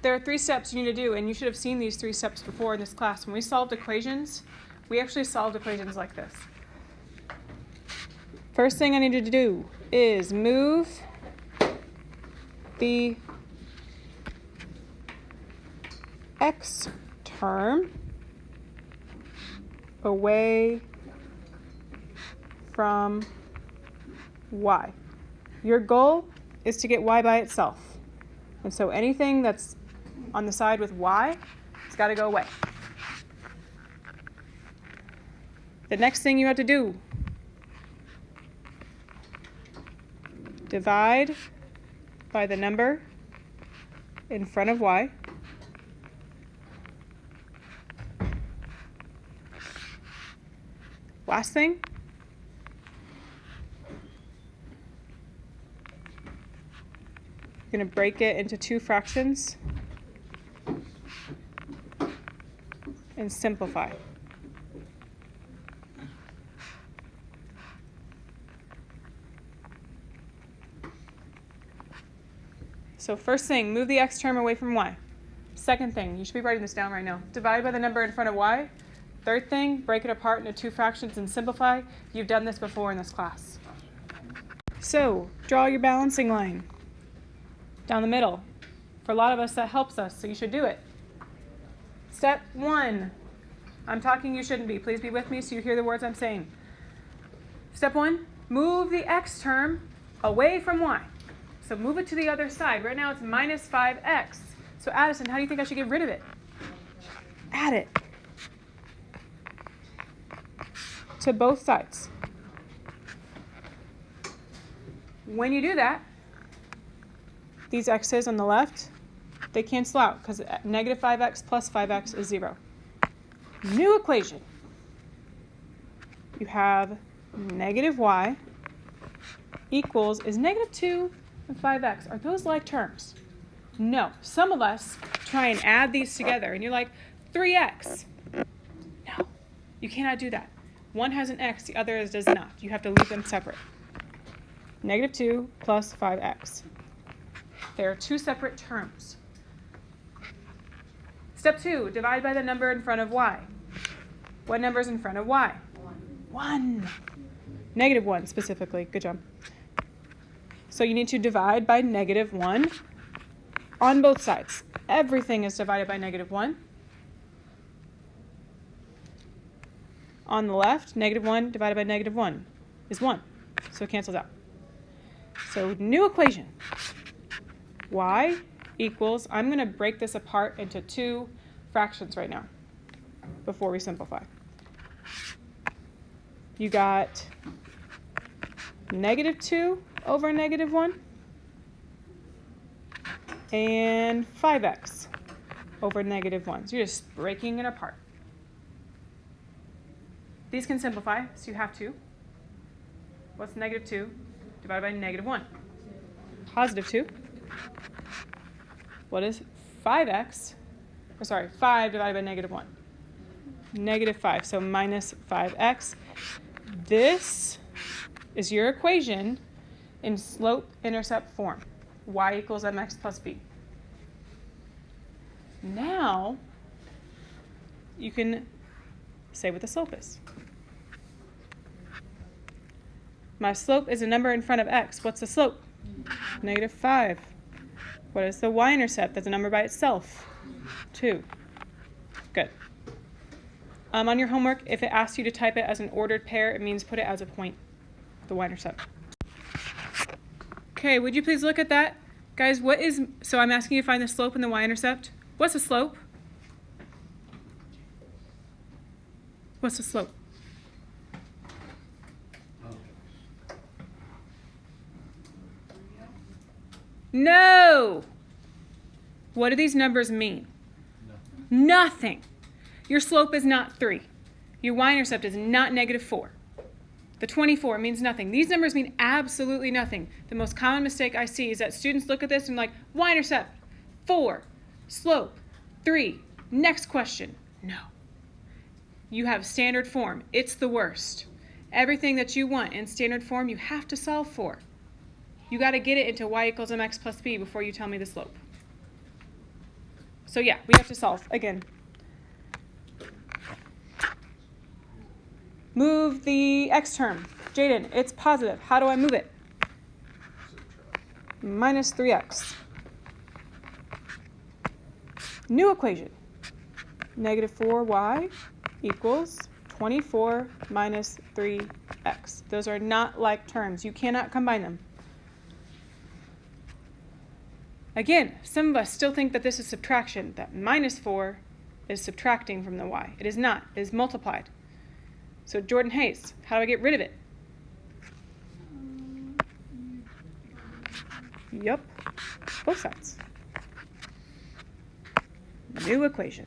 there are 3 steps you need to do, and you should have seen these 3 steps before in this class. When we solved equations, we actually solved equations like this. First thing I need you to do is move the x term away from y. Your goal is to get y by itself. And so anything that's on the side with y has got to go away. The next thing you have to do, divide by the number in front of y. Last thing, you're going to break it into 2 fractions and simplify. So first thing, move the x term away from y. Second thing, you should be writing this down right now. Divide by the number in front of y. Third thing, break it apart into 2 fractions and simplify. You've done this before in this class. So draw your balancing line down the middle. For a lot of us, that helps us, so you should do it. Step 1. I'm talking, you shouldn't be. Please be with me so you hear the words I'm saying. Step 1, move the x term away from y. So move it to the other side. Right now it's minus 5x. So Addison, how do you think I should get rid of it? Add it to both sides. When you do that, these x's on the left, they cancel out because negative 5x plus 5x is 0. New equation. You have negative y equals, is negative 2 and 5x, are those like terms? No. Some of us try and add these together, and you're like, 3x. No, you cannot do that. One has an x, the other does not. You have to leave them separate. Negative 2 plus 5x. There are 2 separate terms. Step 2, divide by the number in front of y. What number is in front of y? 1. Negative 1 specifically. Good job. So you need to divide by negative 1 on both sides. Everything is divided by negative 1. On the left, negative 1 divided by negative 1 is 1. So it cancels out. So new equation. Y equals, I'm going to break this apart into 2 fractions right now before we simplify. You got negative 2 over negative 1 and 5x over negative 1. So you're just breaking it apart. These can simplify, so you have to. What's negative 2 divided by negative 1? Positive 2. What is 5x? Or sorry, 5 divided by negative 1? Negative 5, so minus 5x. This is your equation in slope-intercept form. Y equals mx plus b. Now, you can say what the slope is. My slope is a number in front of x. What's the slope? Negative 5. What is the y-intercept? That's a number by itself. 2. Good. On your homework, if it asks you to type it as an ordered pair, it means put it as a point, the y-intercept. Okay, would you please look at that? Guys, so I'm asking you to find the slope and the y-intercept. What's the slope? What's the slope? No! What do these numbers mean? Nothing. Your slope is not 3. Your y-intercept is not negative 4. The 24 means nothing. These numbers mean absolutely nothing. The most common mistake I see is that students look at this and like, y-intercept, 4, slope, 3, next question. No. You have standard form. It's the worst. Everything that you want in standard form, you have to solve for. You got to get it into y equals mx plus b before you tell me the slope. So yeah, we have to solve again. Move the x term. Jaden, it's positive. How do I move it? Minus 3x. New equation. Negative 4y equals 24 minus 3x. Those are not like terms. You cannot combine them. Again, some of us still think that this is subtraction, that minus 4 is subtracting from the y. It is not. It is multiplied. So Jordan Hayes, how do I get rid of it? Yup, both sides. New equation.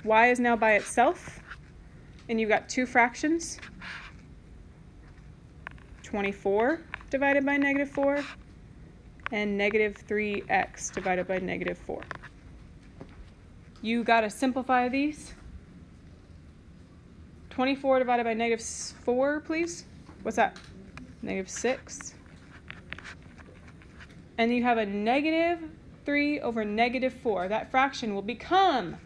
Y is now by itself, and you've got two fractions. 24 divided by negative 4, and negative 3x divided by negative 4. You got to simplify these. 24 divided by negative 4, please. What's that? Negative 6. And you have a negative 3 over negative 4. That fraction will become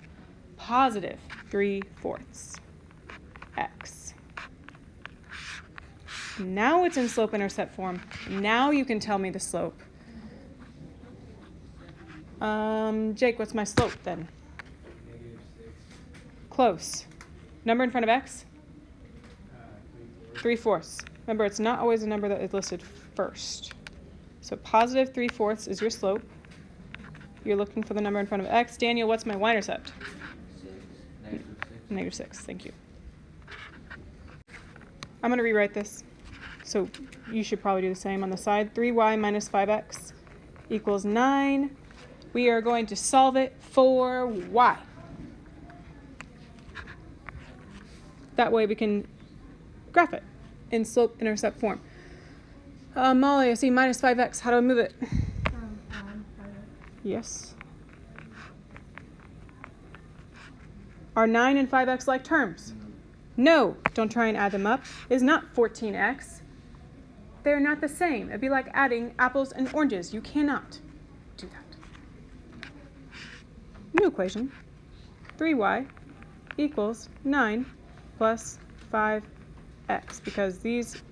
positive 3/4 x. Now it's in slope-intercept form. Now you can tell me the slope. Jake, what's my slope then? Negative 6. Close. Number in front of x? 3/4. Remember, it's not always a number that is listed first. So positive 3/4 is your slope. You're looking for the number in front of x. Daniel, what's my y-intercept? 6. Negative 6. Thank you. I'm going to rewrite this. So you should probably do the same on the side. 3y minus 5x equals 9. We are going to solve it for y. That way we can graph it in slope-intercept form. Molly, I see minus 5x. How do I move it? Yes. Are 9 and 5x like terms? No. Don't try and add them up. It's not 14x. They're not the same. It'd be like adding apples and oranges. You cannot do that. New equation. 3y equals 9 plus 5x, because these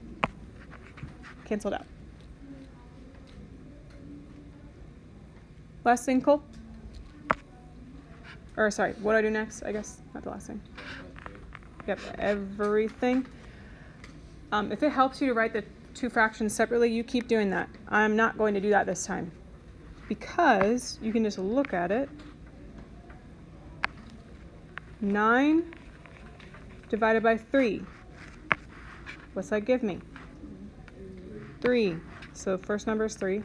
canceled out. Last thing, Cole? Or sorry, what do I do next? I guess not the last thing. Yep, everything. If it helps you to write the two fractions separately, you keep doing that. I'm not going to do that this time, because you can just look at it. 9 divided by 3. What's that give me? 3. So first number is 3.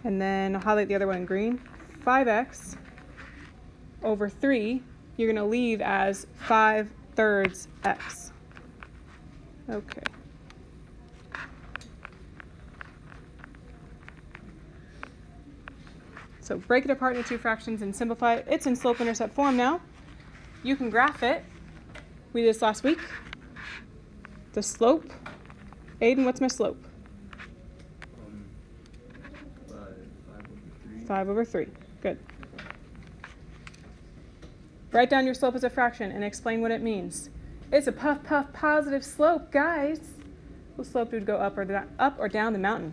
And then I'll highlight the other one in green. 5x over 3, you're going to leave as 5/3 x. Okay. So break it apart into two fractions and simplify it. It's in slope-intercept form now. You can graph it. We did this last week. The slope. Aiden, what's my slope? 5 over 3. Good. Write down your slope as a fraction and explain what it means. It's a puff, puff, positive slope, guys. What slope would go up or down the mountain?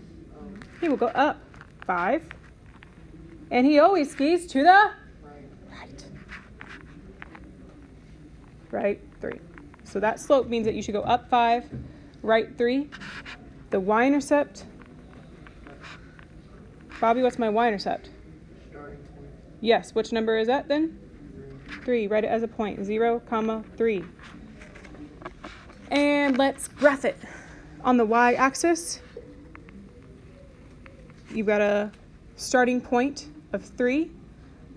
He will go up 5. And he always skis to the right. Right 3. So that slope means that you should go up 5, right 3. The y-intercept. Bobby, what's my y-intercept? Yes, which number is that then? 3. Write it as a point. 0, 3. And let's graph it. On the y-axis, you've got a starting point of 3,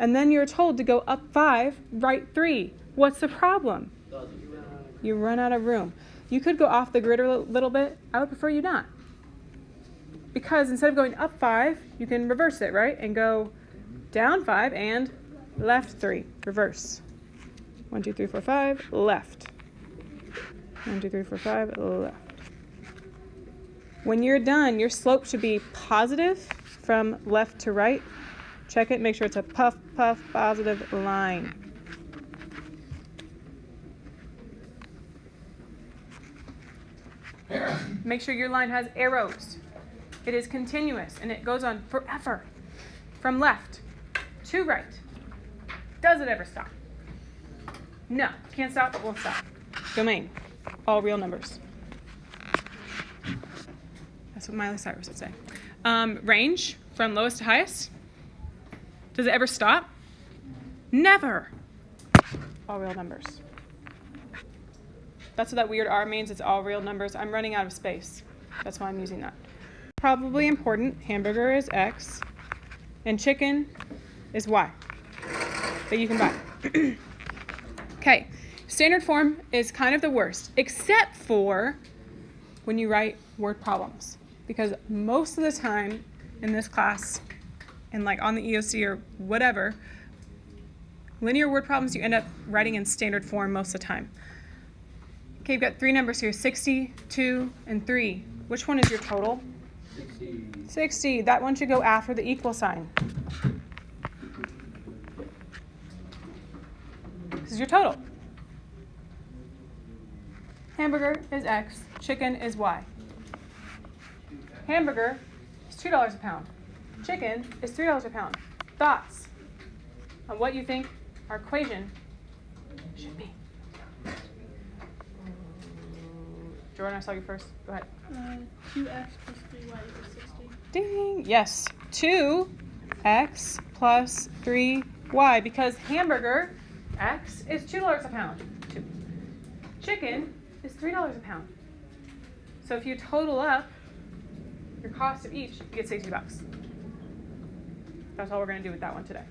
and then you're told to go up 5, right 3. What's the problem? You run out of room. You could go off the grid a little bit. I would prefer you not. Because instead of going up 5, you can reverse it, right? And go down 5 and left 3. Reverse. 1, 2, 3, 4, 5, left. 1, 2, 3, 4, 5, left. When you're done, your slope should be positive from left to right. Check it, make sure it's a puff, puff, positive line. Make sure your line has arrows. It is continuous and it goes on forever. From left to right. Does it ever stop? No. Can't stop, but won't stop. Domain. All real numbers. That's what Miley Cyrus would say. Range, from lowest to highest. Does it ever stop? Never. All real numbers. That's what that weird R means. It's all real numbers. I'm running out of space. That's why I'm using that. Probably important. Hamburger is X. And chicken is Y. That you can buy. Okay. Standard form is kind of the worst. Except for when you write word problems. Because most of the time in this class, and like on the EOC or whatever, linear word problems you end up writing in standard form most of the time. Okay, you've got three numbers here, 60, 2, and 3. Which one is your total? 60. 60. That one should go after the equal sign. This is your total. Hamburger is X, chicken is Y. Hamburger is $2 a pound. Chicken is $3 a pound. Thoughts on what you think our equation should be? Jordan, I saw you first. Go ahead. 2x plus 3y equals 60. Ding! Yes. 2x plus 3y, because hamburger, X, is $2 a pound. 2. Chicken is $3 a pound. So if you total up your cost of each, you get $60. That's all we're going to do with that one today.